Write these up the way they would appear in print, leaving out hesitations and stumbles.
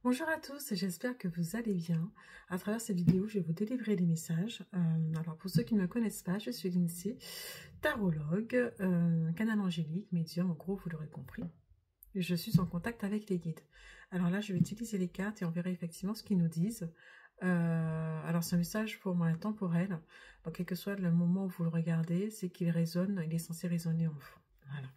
Bonjour à tous, j'espère que vous allez bien. À travers cette vidéo, je vais vous délivrer des messages. Alors pour ceux qui ne me connaissent pas, je suis Lindsay, tarologue, canal angélique, médium, en gros vous l'aurez compris. Je suis en contact avec les guides. Alors là, je vais utiliser les cartes et on verra effectivement ce qu'ils nous disent. Alors c'est un message pour moi intemporel. Donc quel que soit le moment où vous le regardez, c'est qu'il résonne, il est censé résonner en vous. Voilà.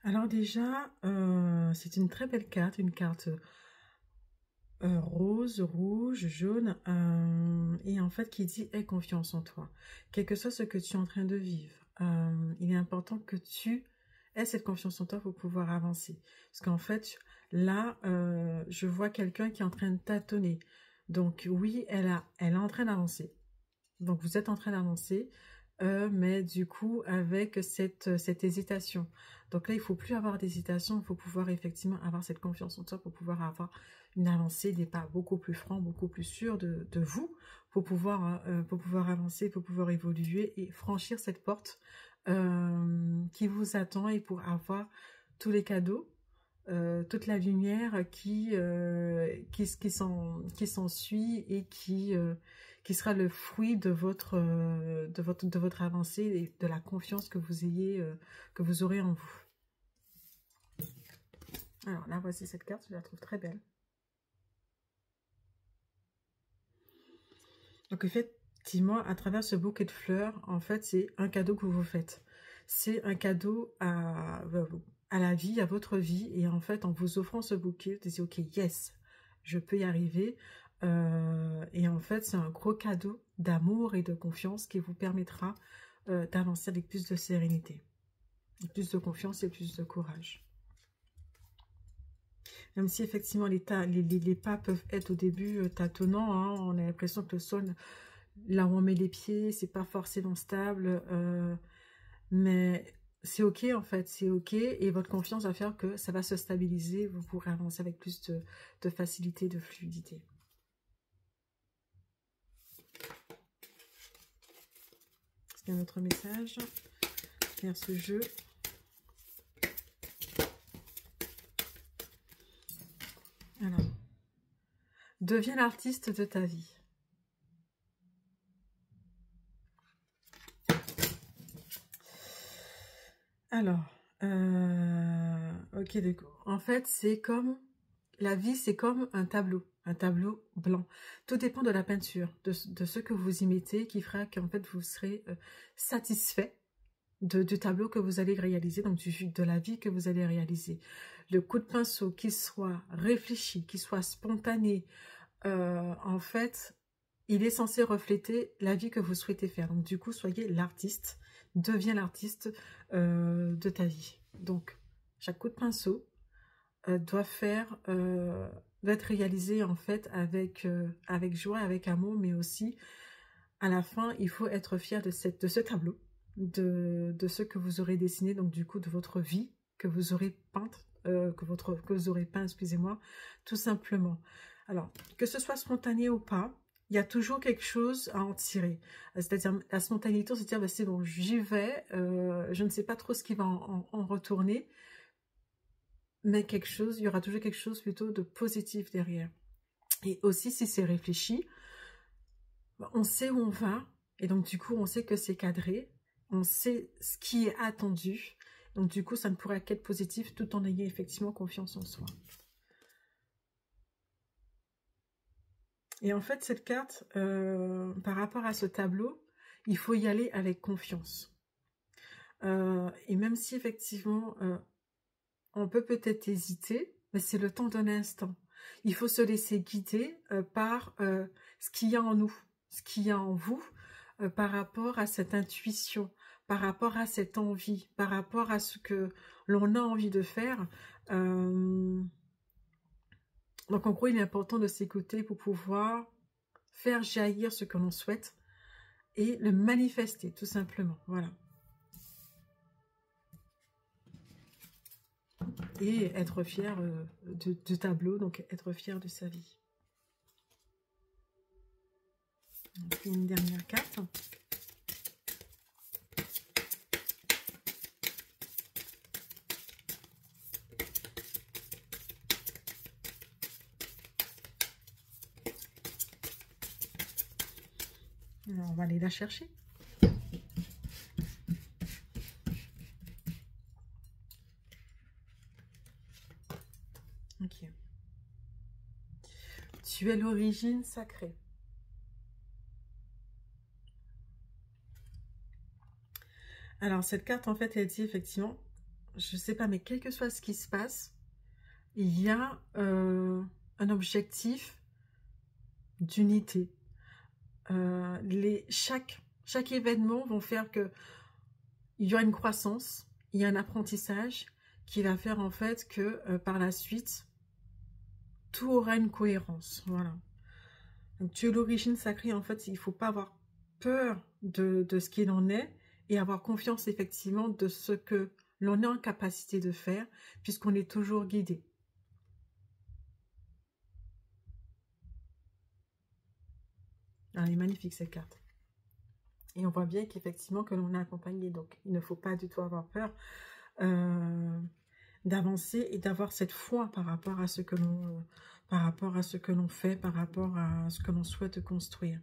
Alors déjà, c'est une très belle carte, une carte rose, rouge, jaune, et en fait qui dit aie confiance en toi. Quel que soit ce que tu es en train de vivre, il est important que tu aies cette confiance en toi pour pouvoir avancer. Parce qu'en fait, là, je vois quelqu'un qui est en train de tâtonner. Donc oui, elle est en train d'avancer. Donc vous êtes en train d'avancer, mais du coup avec cette hésitation. Donc là, il ne faut plus avoir d'hésitation, il faut pouvoir effectivement avoir cette confiance en soi pour pouvoir avoir une avancée, des pas beaucoup plus francs, beaucoup plus sûrs de vous, pour pouvoir avancer, pour pouvoir évoluer et franchir cette porte qui vous attend et pour avoir tous les cadeaux, toute la lumière qui s'ensuit et qui sera le fruit de votre avancée et de la confiance que vous aurez en vous. Alors là, voici cette carte, je la trouve très belle. Donc effectivement, à travers ce bouquet de fleurs, en fait, c'est un cadeau que vous faites. C'est un cadeau à la vie, à votre vie. Et en fait, en vous offrant ce bouquet, vous dites, ok, yes, je peux y arriver. Et en fait, c'est un gros cadeau d'amour et de confiance qui vous permettra d'avancer avec plus de sérénité, plus de confiance et plus de courage. Même si effectivement les pas peuvent être au début tâtonnants, hein, on a l'impression que le sol, là où on met les pieds, c'est pas forcément stable, mais c'est ok en fait, c'est ok, et votre confiance va faire que ça va se stabiliser, vous pourrez avancer avec plus de facilité, de fluidité. Est-ce qu'il y a un autre message vers ce jeu? Alors, deviens l'artiste de ta vie. Alors, ok, d'accord. En fait, c'est comme, la vie, c'est comme un tableau blanc. Tout dépend de la peinture, de ce que vous y mettez, qui fera qu'en fait, vous serez satisfait du tableau que vous allez réaliser, donc de la vie que vous allez réaliser. Le coup de pinceau, qu'il soit réfléchi, qu'il soit spontané, en fait, il est censé refléter la vie que vous souhaitez faire. Donc du coup, soyez l'artiste, deviens l'artiste de ta vie. Donc, chaque coup de pinceau doit être réalisé en fait avec joie, avec amour, mais aussi à la fin, il faut être fier de ce tableau, de ce que vous aurez dessiné, donc du coup de votre vie que vous aurez peinte, que vous aurez peint, excusez-moi, tout simplement. Alors, que ce soit spontané ou pas, il y a toujours quelque chose à en tirer. C'est-à-dire, la spontanéité, c'est dire, bah, c'est bon, j'y vais, je ne sais pas trop ce qui va en retourner, mais il y aura toujours quelque chose plutôt de positif derrière. Et aussi, si c'est réfléchi, on sait où on va, et donc du coup, on sait que c'est cadré, on sait ce qui est attendu, donc du coup, ça ne pourrait qu'être positif tout en ayant effectivement confiance en soi. Et en fait, cette carte, par rapport à ce tableau, il faut y aller avec confiance. Et même si effectivement, on peut peut-être hésiter, mais c'est le temps d'un instant. Il faut se laisser guider par ce qu'il y a en nous, ce qu'il y a en vous, par rapport à cette intuition, par rapport à cette envie, par rapport à ce que l'on a envie de faire. Donc en gros, il est important de s'écouter pour pouvoir faire jaillir ce que l'on souhaite et le manifester, tout simplement. Voilà. et être fier du tableau, donc être fier de sa vie. On fait une dernière carte. Alors, on va aller la chercher. Ok. Tu es l'origine sacrée. Alors, cette carte, en fait, elle dit effectivement, je ne sais pas, mais quel que soit ce qui se passe, il y a un objectif d'unité. Chaque événement va faire que il y aura une croissance, il y a un apprentissage qui va faire en fait que par la suite, tout aura une cohérence. Voilà. Donc, tu es l'origine sacrée, en fait, il ne faut pas avoir peur de ce qu'il en est et avoir confiance effectivement de ce que l'on est en capacité de faire puisqu'on est toujours guidé. Ah, elle est magnifique cette carte. Et on voit bien qu'effectivement que l'on est accompagné. Donc, il ne faut pas du tout avoir peur d'avancer et d'avoir cette foi par rapport à ce que l'on fait, par rapport à ce que l'on souhaite construire.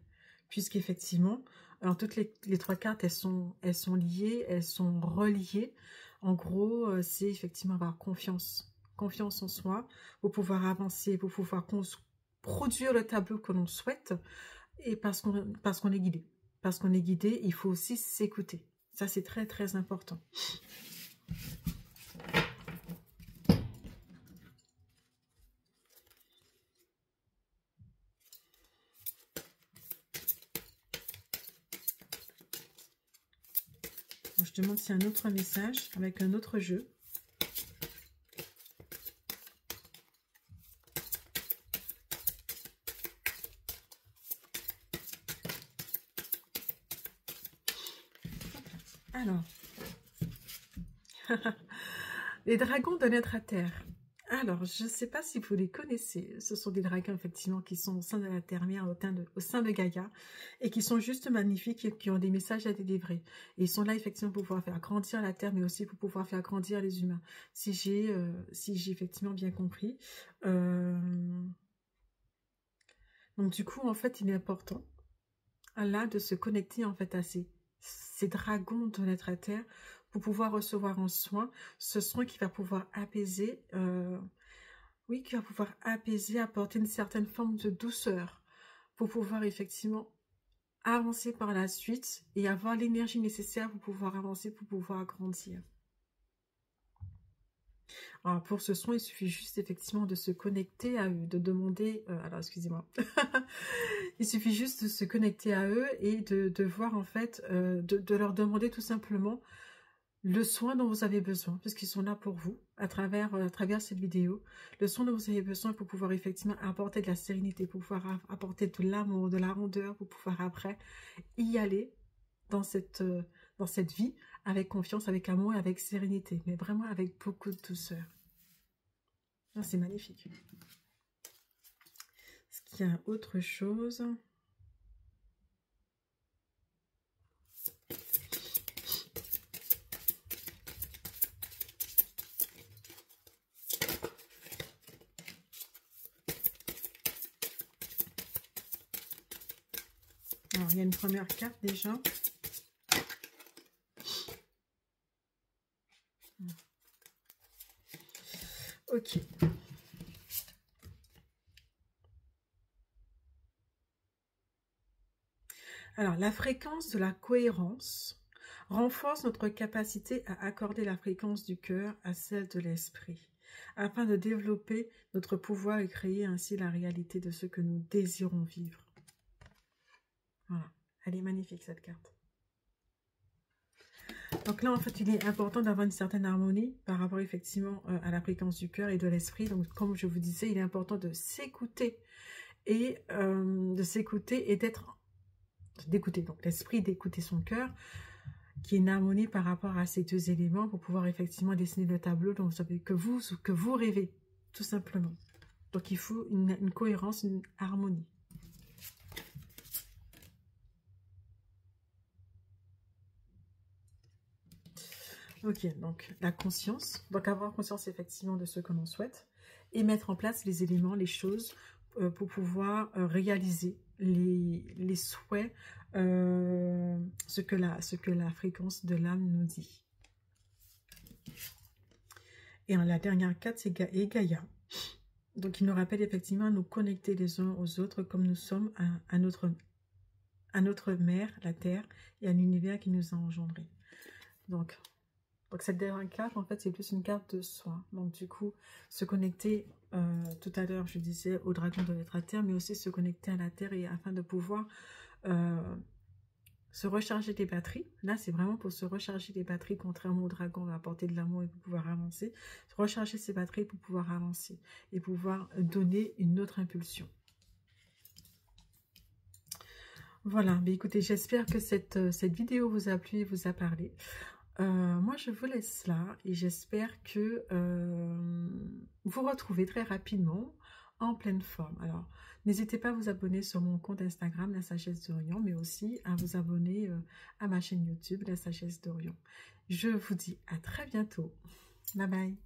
Puisqu'effectivement, alors toutes les trois cartes, elles sont liées, elles sont reliées. En gros, c'est effectivement avoir confiance en soi, pour pouvoir avancer, pour pouvoir produire le tableau que l'on souhaite, et parce qu'on est guidé. Parce qu'on est guidé, il faut aussi s'écouter. Ça, c'est très, très important. Je demande si un autre message avec un autre jeu. Alors, les dragons de naître à terre. Alors, je ne sais pas si vous les connaissez. Ce sont des dragons, effectivement, qui sont au sein de la terre-mère, au sein de Gaïa, et qui sont juste magnifiques et qui ont des messages à délivrer. Et ils sont là, effectivement, pour pouvoir faire grandir la terre, mais aussi pour pouvoir faire grandir les humains. Si j'ai effectivement bien compris. Donc, du coup, en fait, il est important, là, de se connecter, en fait, à ces dragons de naître à terre, pour pouvoir recevoir en soin ce soin qui va pouvoir apaiser, qui va pouvoir apaiser, apporter une certaine forme de douceur, pour pouvoir effectivement avancer par la suite et avoir l'énergie nécessaire pour pouvoir avancer, pour pouvoir grandir. Alors pour ce soin, il suffit juste effectivement de se connecter à eux, de demander, alors excusez-moi, il suffit juste de se connecter à eux et de voir en fait, de leur demander tout simplement le soin dont vous avez besoin, puisqu'ils sont là pour vous, à travers cette vidéo, le soin dont vous avez besoin pour pouvoir effectivement apporter de la sérénité, pour pouvoir apporter de l'amour, de la rondeur, pour pouvoir après y aller dans cette vie, avec confiance, avec amour et avec sérénité, mais vraiment avec beaucoup de douceur. C'est magnifique. Est-ce qu'il y a autre chose ? Alors, il y a une première carte déjà. Ok. Alors, la fréquence de la cohérence renforce notre capacité à accorder la fréquence du cœur à celle de l'esprit, afin de développer notre pouvoir et créer ainsi la réalité de ce que nous désirons vivre. Voilà, elle est magnifique cette carte. Donc là, en fait, il est important d'avoir une certaine harmonie par rapport effectivement à la fréquence du cœur et de l'esprit. Donc, comme je vous disais, il est important de s'écouter et d'écouter, donc l'esprit d'écouter son cœur qui est une harmonie par rapport à ces deux éléments pour pouvoir effectivement dessiner le tableau dont vous savez que vous rêvez, tout simplement. Donc il faut une cohérence, une harmonie. Ok, donc la conscience, donc avoir conscience effectivement de ce que l'on souhaite et mettre en place les éléments, les choses pour pouvoir réaliser les souhaits, ce que la fréquence de l'âme nous dit. Et la dernière carte, c'est Gaïa. Donc il nous rappelle effectivement à nous connecter les uns aux autres comme nous sommes à notre mère, la Terre, et à l'univers qui nous a engendrés. Donc cette dernière carte, en fait, c'est plus une carte de soi. Donc, du coup, se connecter, tout à l'heure, je disais, au dragon de l'être à terre, mais aussi se connecter à la terre et afin de pouvoir se recharger des batteries. Là, c'est vraiment pour se recharger des batteries, contrairement au dragon, on va apporter de l'amour et pour pouvoir avancer. Recharger ses batteries pour pouvoir avancer et pouvoir donner une autre impulsion. Voilà, mais écoutez, j'espère que cette vidéo vous a plu et vous a parlé. Moi, je vous laisse là et j'espère que vous retrouvez très rapidement en pleine forme. Alors, n'hésitez pas à vous abonner sur mon compte Instagram, La Sagesse d'Orion, mais aussi à vous abonner à ma chaîne YouTube, La Sagesse d'Orion. Je vous dis à très bientôt. Bye bye.